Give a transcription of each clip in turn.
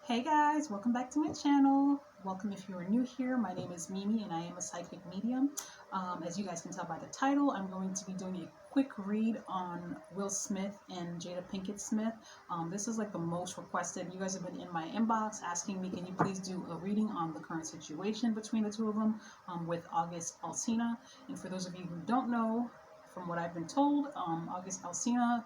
Hey guys, welcome back to my channel. Welcome if you are new here. My name is Mimi and I am a psychic medium. As you guys can tell by the title, I'm going to be doing a quick read on Will Smith and Jada Pinkett Smith. This is like the most requested. You guys have been in my inbox asking me, can you please do a reading on the current situation between the two of them with August Alsina. And for those of you who don't know, from what I've been told, August Alsina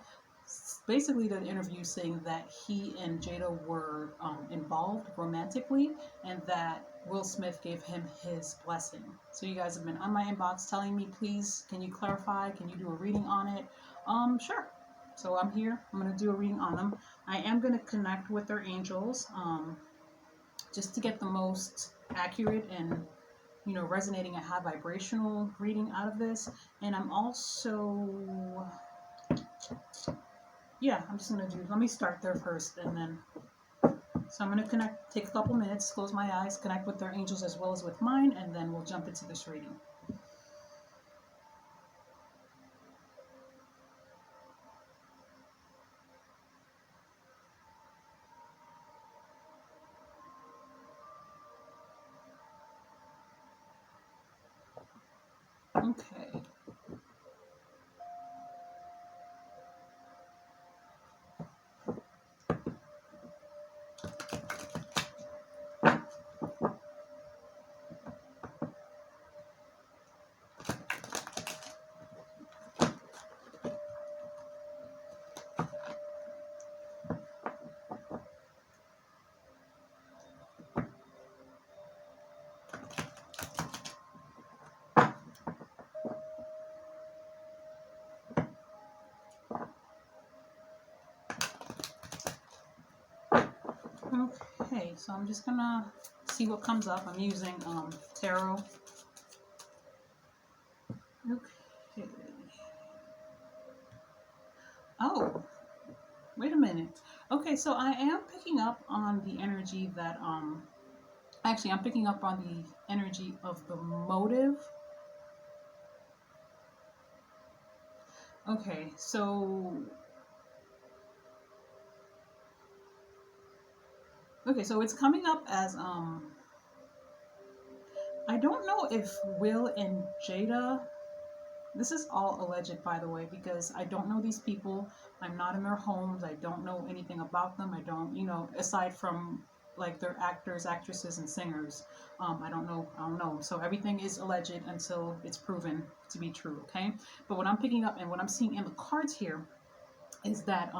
basically did an interview saying that he and Jada were involved romantically and that Will Smith gave him his blessing. So you guys have been on my inbox telling me, please, can you clarify? Can you do a reading on it? Sure. So I'm here. I'm going to do a reading on them. I am going to connect with their angels just to get the most accurate and resonating and high vibrational reading out of this. And I'm also I'm just gonna let me start there first, and then, so I'm gonna connect, take a couple minutes, close my eyes, connect with their angels as well as with mine, and then we'll jump into this reading. Okay. Okay, so I'm just gonna see what comes up. I'm using tarot. Okay. Oh, wait a minute. Okay, so I am picking up on the energy that actually I'm picking up on the energy of the motive. Okay, so it's coming up as I don't know if Will and Jada, this is all alleged by the way, because I don't know these people. I'm not in their homes. I don't know anything about them. I don't, aside from like their actors, actresses, and singers. I don't know. So everything is alleged until it's proven to be true, okay? But what I'm picking up and what I'm seeing in the cards here is that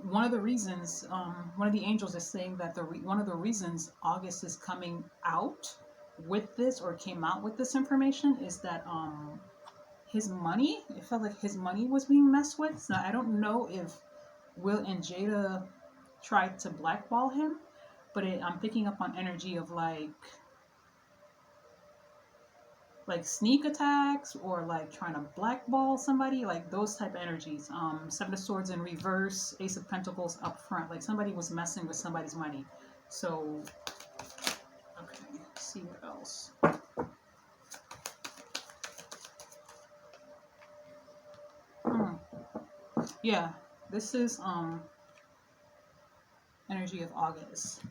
one of the reasons, one of the angels is saying that one of the reasons August is coming out with this or came out with this information is that his money, it felt like his money was being messed with. So I don't know if Will and Jada tried to blackball him, but I'm picking up on energy of like sneak attacks or like trying to blackball somebody, like those type of energies. Seven of Swords in reverse, Ace of Pentacles up front, like somebody was messing with somebody's money. So okay, let's see what else. Yeah, this is energy of August.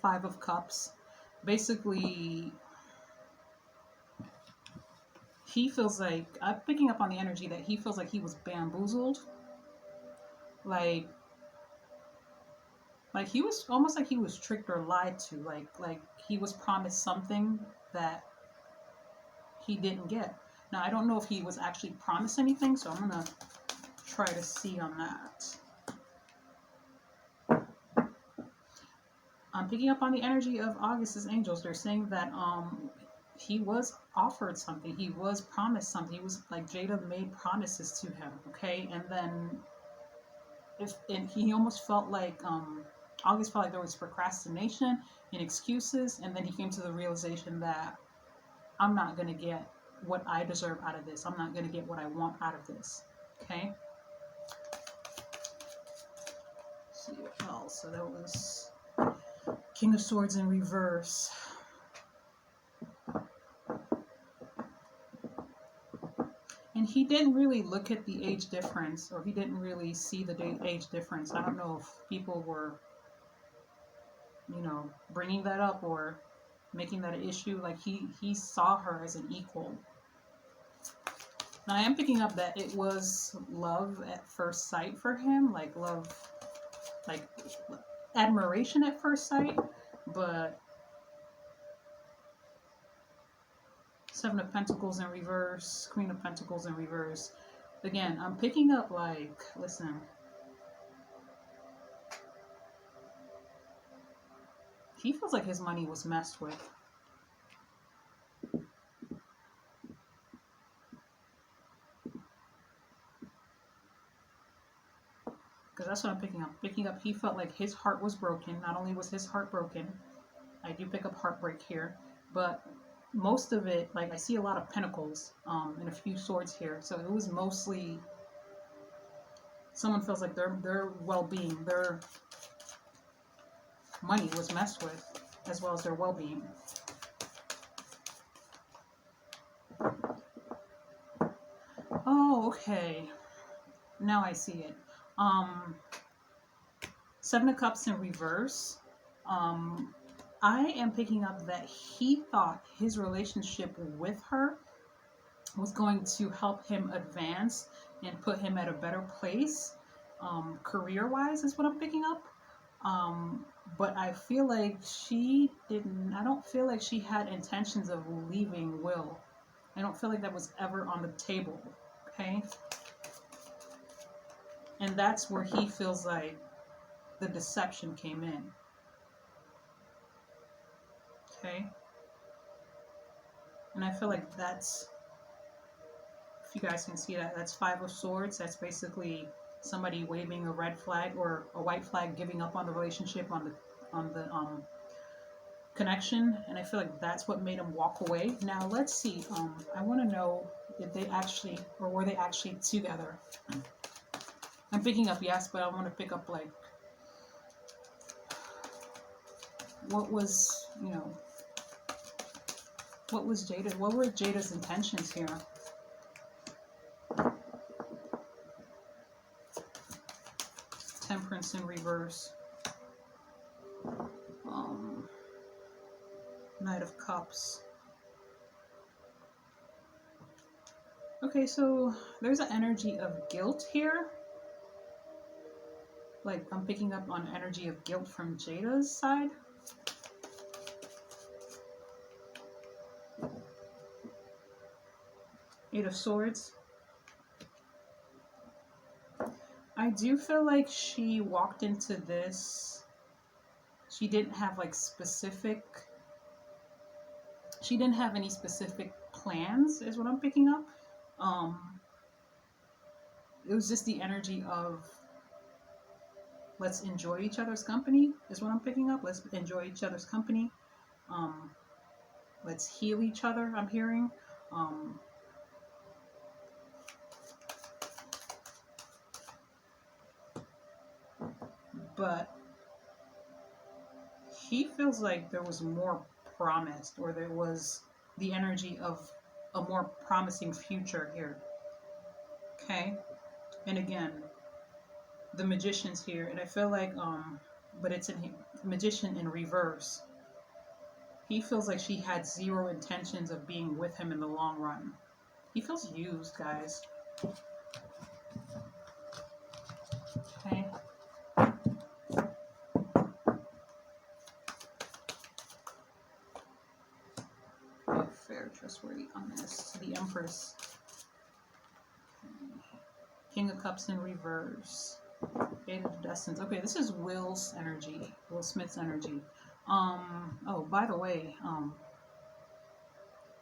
Five of Cups. Basically, he feels like, I'm picking up on the energy that he feels like he was bamboozled. Like he was almost like he was tricked or lied to. Like he was promised something that he didn't get. Now I don't know if he was actually promised anything, so I'm gonna try to see on that. I'm picking up on the energy of August's angels. They're saying that he was offered something, he was promised something. He was like, Jada made promises to him, okay? And then he almost felt like August felt like there was procrastination and excuses, and then he came to the realization that I'm not going to get what I deserve out of this. I'm not going to get what I want out of this. Okay? Let's see what else. So that was King of Swords in reverse. And he didn't really look at the age difference, or he didn't really see the age difference. I don't know if people were you know, bringing that up or making that an issue. Like he saw her as an equal. Now I am picking up that it was love at first sight for him, like love, like admiration at first sight, but Seven of Pentacles in reverse, Queen of Pentacles in reverse. Again, I'm picking up like, listen, he feels like his money was messed with. Because that's what I'm picking up. Picking up, he felt like his heart was broken. Not only was his heart broken, I do pick up heartbreak here, but most of it, like I see a lot of pentacles and a few swords here. So it was mostly someone feels like their well-being, their money was messed with, as well as their well-being. Oh, okay. Now I see it. Seven of Cups in reverse. I am picking up that he thought his relationship with her was going to help him advance and put him at a better place, career-wise, is what I'm picking up. But I feel like she didn't. I don't feel like she had intentions of leaving Will. I don't feel like that was ever on the table. Okay, and that's where he feels like the deception came in. Okay, and I feel like that's, if you guys can see that, that's Five of Swords. That's basically somebody waving a red flag or a white flag, giving up on the relationship, on the connection. And I feel like that's what made him walk away. Now let's see. I want to know if they actually, or were they actually together? I'm picking up yes, but I want to pick up like what was, you know, what was Jada? What were Jada's intentions here? Temperance in reverse. Knight of Cups. Okay, so there's an energy of guilt here. Like I'm picking up on energy of guilt from Jada's side. Eight of Swords. I do feel like she walked into this, she didn't have like specific, she didn't have any specific plans is what I'm picking up. It was just the energy of let's enjoy each other's company is what I'm picking up. Let's enjoy each other's company. Let's heal each other, I'm hearing. But he feels like there was more promised, or there was the energy of a more promising future here. Okay? And again, the Magician's here, and I feel like, but it's in Magician in reverse. He feels like she had zero intentions of being with him in the long run. He feels used, guys. Okay? Fair, trustworthy, honest. The Empress. Okay. King of Cups in reverse. Eight of Destins. Okay, this is Will's energy. Will Smith's energy. Oh, by the way,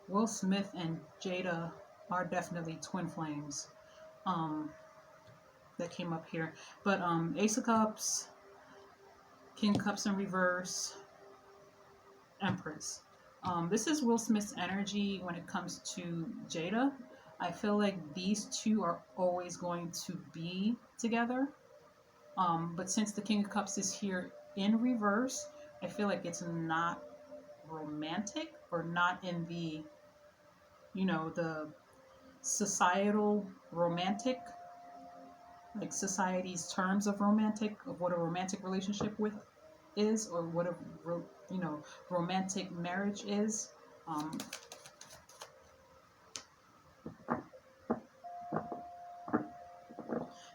Will Smith and Jada are definitely twin flames. That came up here. But Ace of Cups, King of Cups in reverse, Empress. This is Will Smith's energy when it comes to Jada. I feel like these two are always going to be together. But since the King of Cups is here in reverse, I feel like it's not romantic, or not in the, you know, the societal romantic, like society's terms of romantic, of what a romantic relationship with is, or what a romantic marriage is.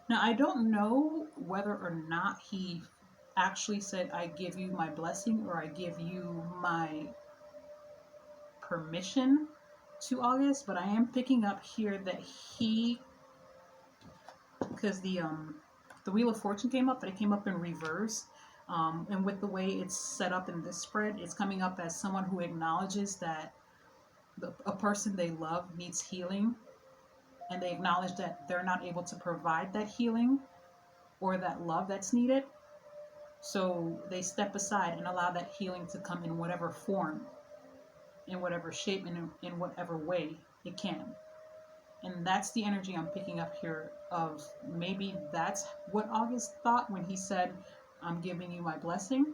Now, I don't know whether or not he actually said, I give you my blessing, or I give you my permission to August, but I am picking up here that he, because the Wheel of Fortune came up, but it came up in reverse. And with the way it's set up in this spread, it's coming up as someone who acknowledges that a person they love needs healing, and they acknowledge that they're not able to provide that healing or that love that's needed. So they step aside and allow that healing to come in whatever form, in whatever shape, and in whatever way it can. And that's the energy I'm picking up here of maybe that's what August thought when he said, I'm giving you my blessing.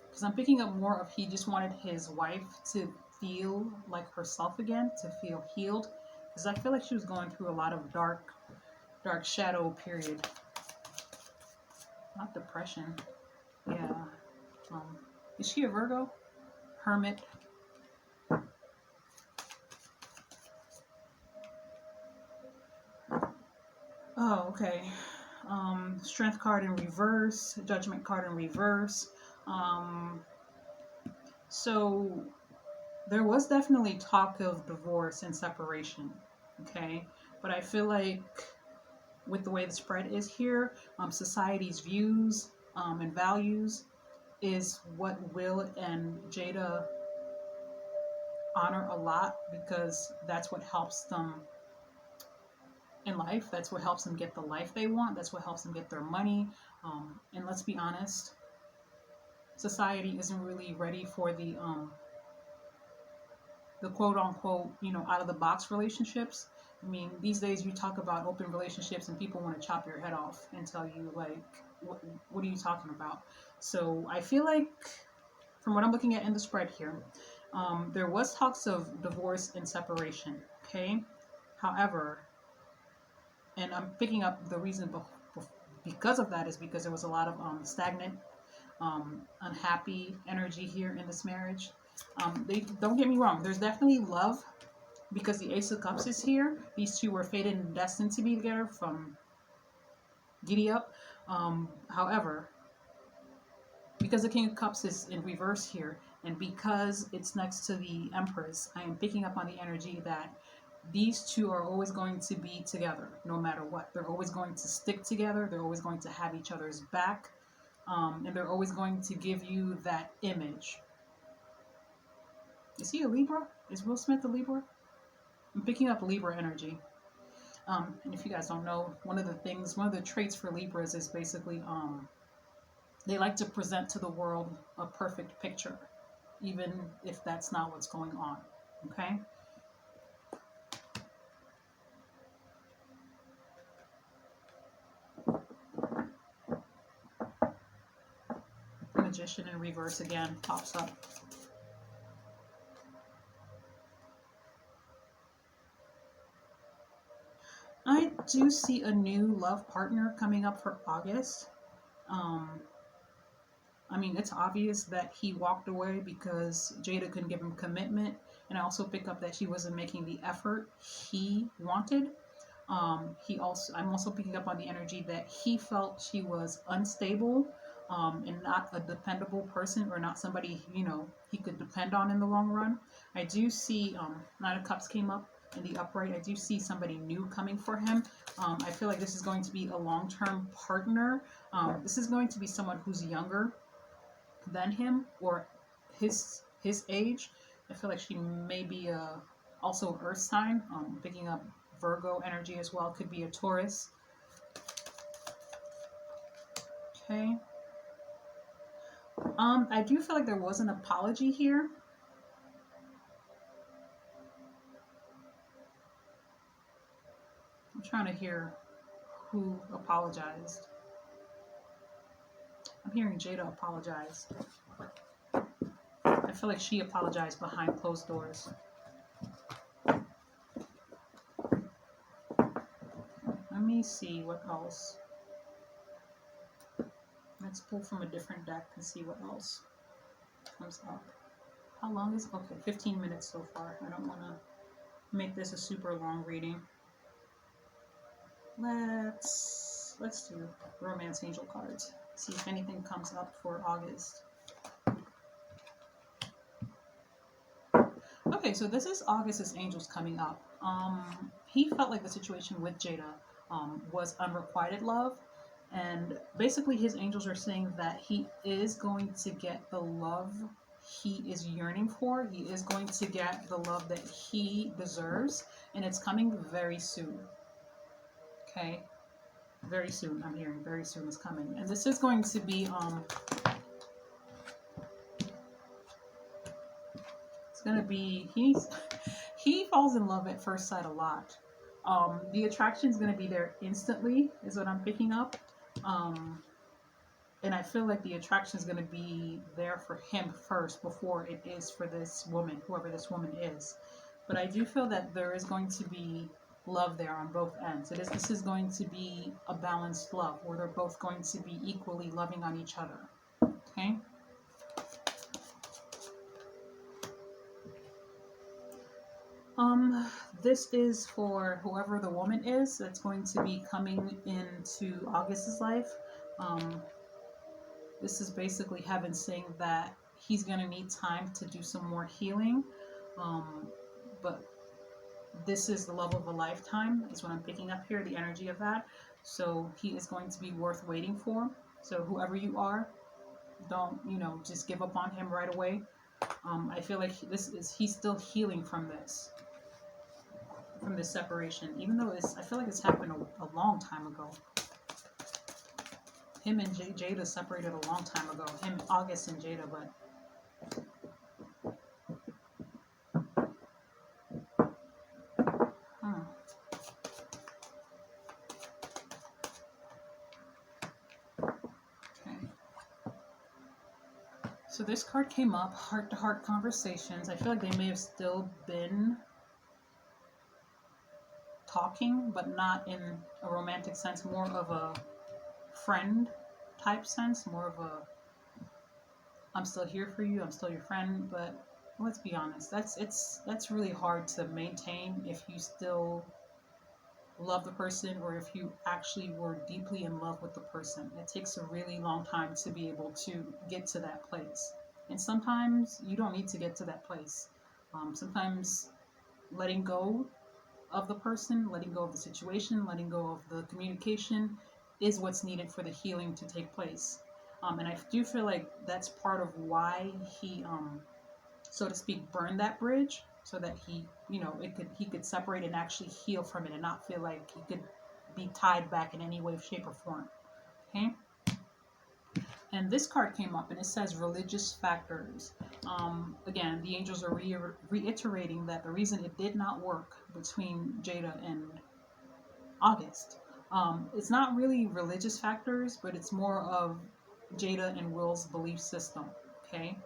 Because I'm picking up more of he just wanted his wife to feel like herself again, to feel healed. Because I feel like she was going through a lot of dark shadow period. Not depression. Yeah. Is she a Virgo? Hermit. Oh, okay. Strength card in reverse, Judgment card in reverse. So there was definitely talk of divorce and separation, okay? But I feel like with the way the spread is here, society's views and values is what Will and Jada honor a lot, because that's what helps them in life. That's what helps them get the life they want. That's what helps them get their money. And let's be honest, society isn't really ready for the quote unquote, out of the box relationships. I mean, these days you talk about open relationships and people want to chop your head off and tell you, like, what are you talking about? So I feel like, from what I'm looking at in the spread here, there was talks of divorce and separation, okay? However, and I'm picking up the reason because of that is because there was a lot of stagnant, unhappy energy here in this marriage. They don't get me wrong. There's definitely love, because the Ace of Cups is here. These two were fated and destined to be together from Giddy Up. However, because the King of Cups is in reverse here, and because it's next to the Empress, I am picking up on the energy that these two are always going to be together, no matter what. They're always going to stick together. They're always going to have each other's back. And they're always going to give you that image. Is he a Libra? Is Will Smith a Libra? I'm picking up Libra energy. And if you guys don't know, one of the traits for Libras is basically they like to present to the world a perfect picture, even if that's not what's going on. Okay? Magician in reverse again pops up. I do see a new love partner coming up for August. I mean, it's obvious that he walked away because Jada couldn't give him commitment, and I also pick up that she wasn't making the effort he wanted. I'm also picking up on the energy that he felt she was unstable, and not a dependable person, or not somebody he could depend on in the long run. I do see Nine of Cups came up in the upright. I do see somebody new coming for him. I feel like this is going to be a long-term partner. This is going to be someone who's younger than him, or his age. I feel like she may be also Earth sign. Picking up Virgo energy as well. Could be a Taurus. Okay. I do feel like there was an apology here. I'm trying to hear who apologized. I'm hearing Jada apologize. I feel like she apologized behind closed doors. Let me see what else. Let's pull from a different deck and see what else comes up. How long is, okay, 15 minutes so far. I don't want to make this a super long reading. Let's do romance angel cards. See if anything comes up for August. Okay, so this is August's angels coming up. He felt like the situation with Jada was unrequited love, and basically his angels are saying that he is going to get the love he is yearning for. He is going to get the love that he deserves, and it's coming very soon. Okay, very soon. I'm hearing very soon is coming, and this is going to be it's gonna be he falls in love at first sight a lot. The attraction is gonna be there instantly, is what I'm picking up. And I feel like the attraction is going to be there for him first before it is for this woman, whoever this woman is. But I do feel that there is going to be love there on both ends. This is going to be a balanced love where they're both going to be equally loving on each other. Okay? This is for whoever the woman is that's going to be coming into August's life. This is basically heaven saying that he's going to need time to do some more healing. But this is the love of a lifetime, is what I'm picking up here, the energy of that. So he is going to be worth waiting for. So whoever you are, don't, just give up on him right away. I feel like he's still healing from this separation, even though I feel like it's happened a long time ago. Him and Jada separated a long time ago. Him, August, and Jada, but okay. So this card came up, heart-to-heart conversations. I feel like they may have still been talking, but not in a romantic sense, more of a friend type sense, more of a I'm still here for you, I'm still your friend. But let's be honest, that's really hard to maintain if you still love the person, or if you actually were deeply in love with the person. It takes a really long time to be able to get to that place, and sometimes you don't need to get to that place. Sometimes letting go of the person, letting go of the situation, letting go of the communication is what's needed for the healing to take place. And I do feel like that's part of why he, so to speak, burned that bridge, so that he could separate and actually heal from it, and not feel like he could be tied back in any way, shape, or form. Okay. And this card came up, and it says religious factors. Again, the angels are reiterating that the reason it did not work between Jada and August, it's not really religious factors, but it's more of Jada and Will's belief system. Okay,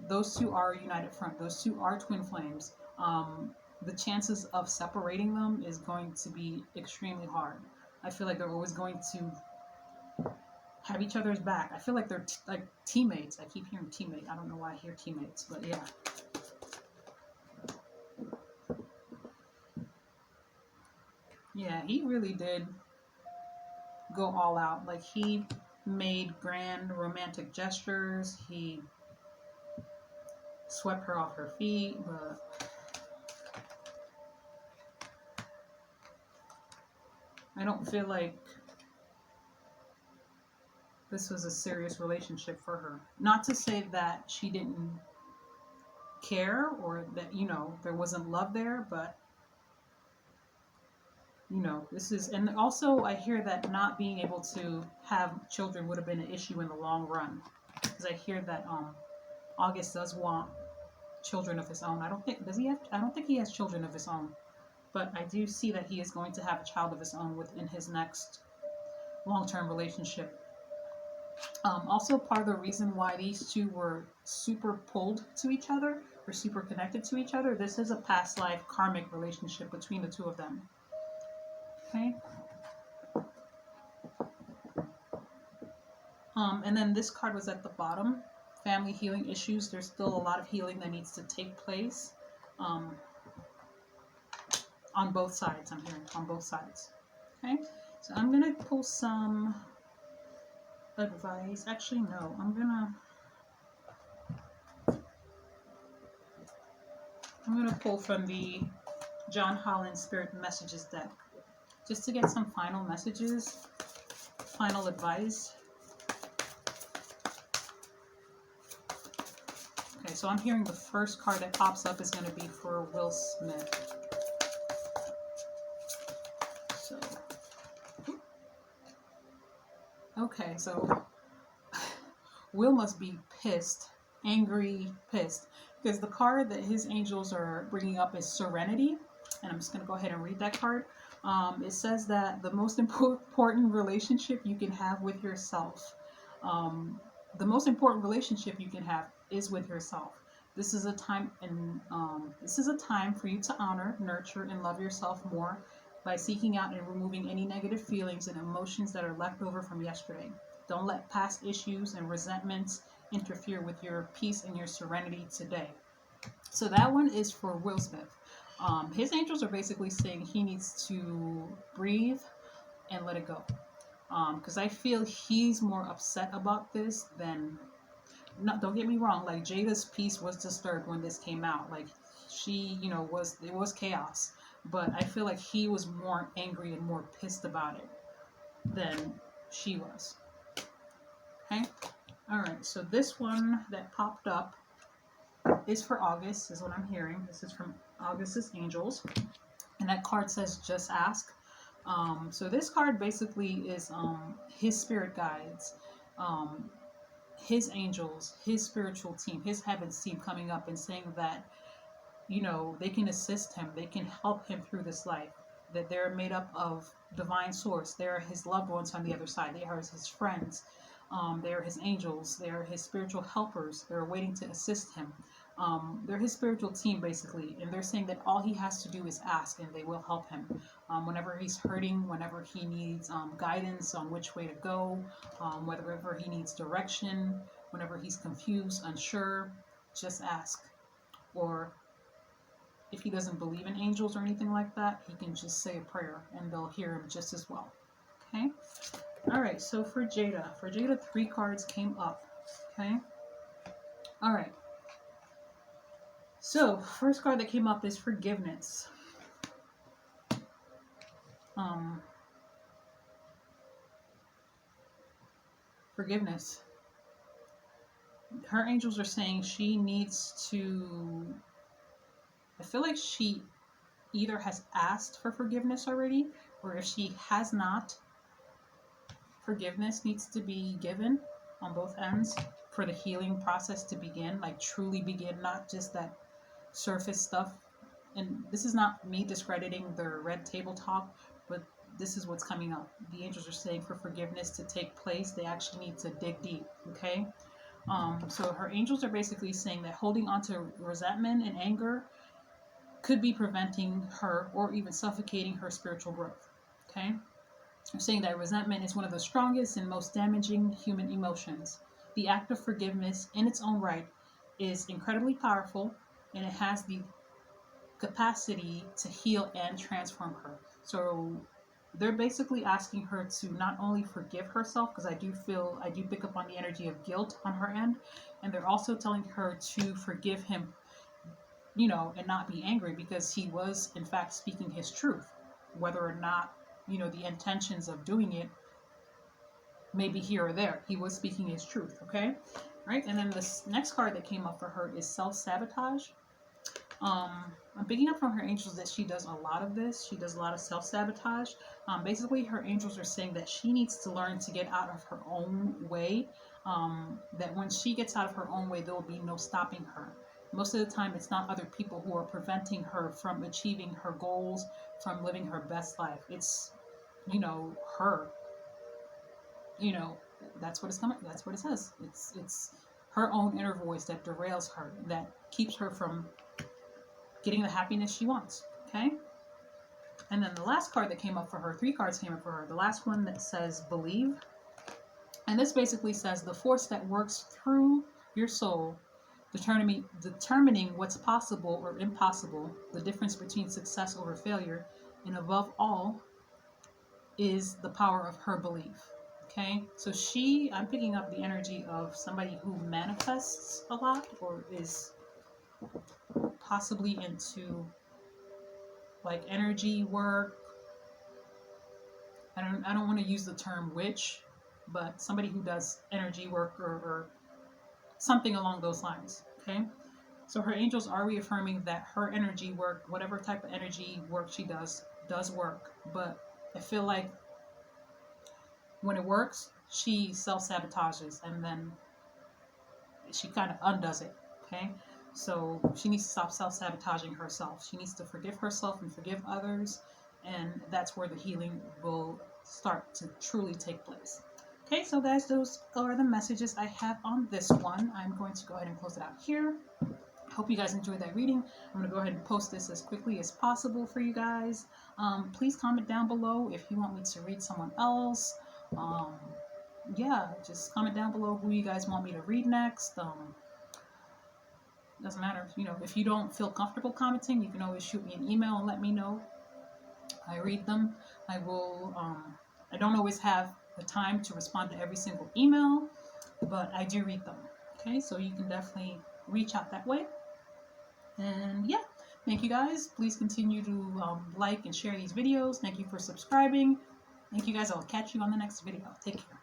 those two are a united front. Those two are twin flames. The chances of separating them is going to be extremely hard. I feel like they're always going to have each other's back. I feel like they're like teammates. I keep hearing teammate. I don't know why I hear teammates, but yeah. Yeah, he really did go all out. Like, he made grand romantic gestures. He swept her off her feet, but I don't feel like this was a serious relationship for her. Not to say that she didn't care, or that, there wasn't love there, but this is, and also I hear that not being able to have children would have been an issue in the long run, because I hear that August does want children of his own. I don't think he has children of his own, but I do see that he is going to have a child of his own within his next long-term relationship. Also, part of the reason why these two were super pulled to each other, or super connected to each other, this is a past life karmic relationship between the two of them. Okay. And then this card was at the bottom. Family healing issues. There's still a lot of healing that needs to take place. On both sides, I'm hearing. On both sides. Okay? So I'm going to pull some advice. Actually, no. I'm going to pull from the John Holland Spirit Messages deck. Just to get some final messages. Final advice. Okay, so I'm hearing the first card that pops up is going to be for Will Smith. So, okay, so Will must be pissed, angry, pissed, because the card that his angels are bringing up is Serenity, and I'm just going to go ahead and read that card. It says that the most important relationship you can have with yourself, the most important relationship you can have is with yourself. This is a time, and this is a time for you to honor, nurture, and love yourself more by seeking out and removing any negative feelings and emotions that are left over from yesterday. Don't let past issues and resentments interfere with your peace and your serenity today. So that one is for Will Smith. His angels are basically saying he needs to breathe and let it go. Because I feel he's more upset about this than... No, don't get me wrong, like Jada's peace was disturbed when this came out. Like she, it was chaos. But I feel like he was more angry and more pissed about it than she was. Okay? Alright, so this one that popped up is for August, is what I'm hearing. This is from August's Angels. And that card says, just ask. So this card basically is his spirit guides, his angels, his spiritual team, his heavens team coming up and saying that, they can assist him. They can help him through this life. That they're made up of divine source. They're his loved ones on the other side. They are his friends. They're his angels. They're his spiritual helpers. They're waiting to assist him. They're his spiritual team, basically. And they're saying that all he has to do is ask, and they will help him. Whenever he's hurting, whenever he needs guidance on which way to go, whenever he needs direction, whenever he's confused, unsure, just ask. Or if he doesn't believe in angels or anything like that, he can just say a prayer and they'll hear him just as well. Okay? Alright, so for Jada, 3 cards came up. Okay? Alright. So, first card that came up is forgiveness. Forgiveness. Her angels are saying she needs to... I feel like she either has asked for forgiveness already, or if she has not, forgiveness needs to be given on both ends for the healing process to begin, like truly begin, not just that surface stuff. And this is not me discrediting the red table talk, but this is what's coming up. The angels are saying for forgiveness to take place, they actually need to dig deep, okay? So her angels are basically saying that holding on to resentment and anger could be preventing her or even suffocating her spiritual growth. Okay? I'm saying that resentment is one of the strongest and most damaging human emotions. The act of forgiveness in its own right is incredibly powerful, and it has the capacity to heal and transform her. So they're basically asking her to not only forgive herself, because I do pick up on the energy of guilt on her end, and they're also telling her to forgive him, and not be angry, because he was in fact speaking his truth, whether or not, the intentions of doing it may be here or there. He was speaking his truth, okay? Right? And then this next card that came up for her is self-sabotage. I'm picking up from her angels that she does a lot of this. She does a lot of self-sabotage. Basically, her angels are saying that she needs to learn to get out of her own way. That when she gets out of her own way, there will be no stopping her. Most of the time, it's not other people who are preventing her from achieving her goals, from living her best life. It's, her. That's what it's coming. That's what it says. It's her own inner voice that derails her, that keeps her from getting the happiness she wants. Okay? And then the last card that came up for her, 3 cards came up for her. The last one that says believe. And this basically says the force that works through your soul, determining what's possible or impossible, the difference between success over failure, and above all, is the power of her belief. Okay, so I'm picking up the energy of somebody who manifests a lot or is possibly into like energy work. I don't want to use the term witch, but somebody who does energy work or something along those lines. Okay, so her angels are reaffirming that her energy work, whatever type of energy work she does work. But I feel like when it works, she self-sabotages and then she kind of undoes it. Okay, so she needs to stop self-sabotaging herself. She needs to forgive herself and forgive others, and that's where the healing will start to truly take place. Okay, so guys, those are the messages I have on this one. I'm going to go ahead and close it out here. Hope you guys enjoyed that reading. I'm going to go ahead and post this as quickly as possible for you guys. Please comment down below if you want me to read someone else. Yeah, just comment down below who you guys want me to read next. Doesn't matter, if you don't feel comfortable commenting, you can always shoot me an email and let me know. I read them. I will. I don't always have the time to respond to every single email, but I do read them. Okay, so you can definitely reach out that way. And yeah, thank you guys. Please continue to like and share these videos. Thank you for subscribing. Thank you guys. I'll catch you on the next video. Take care.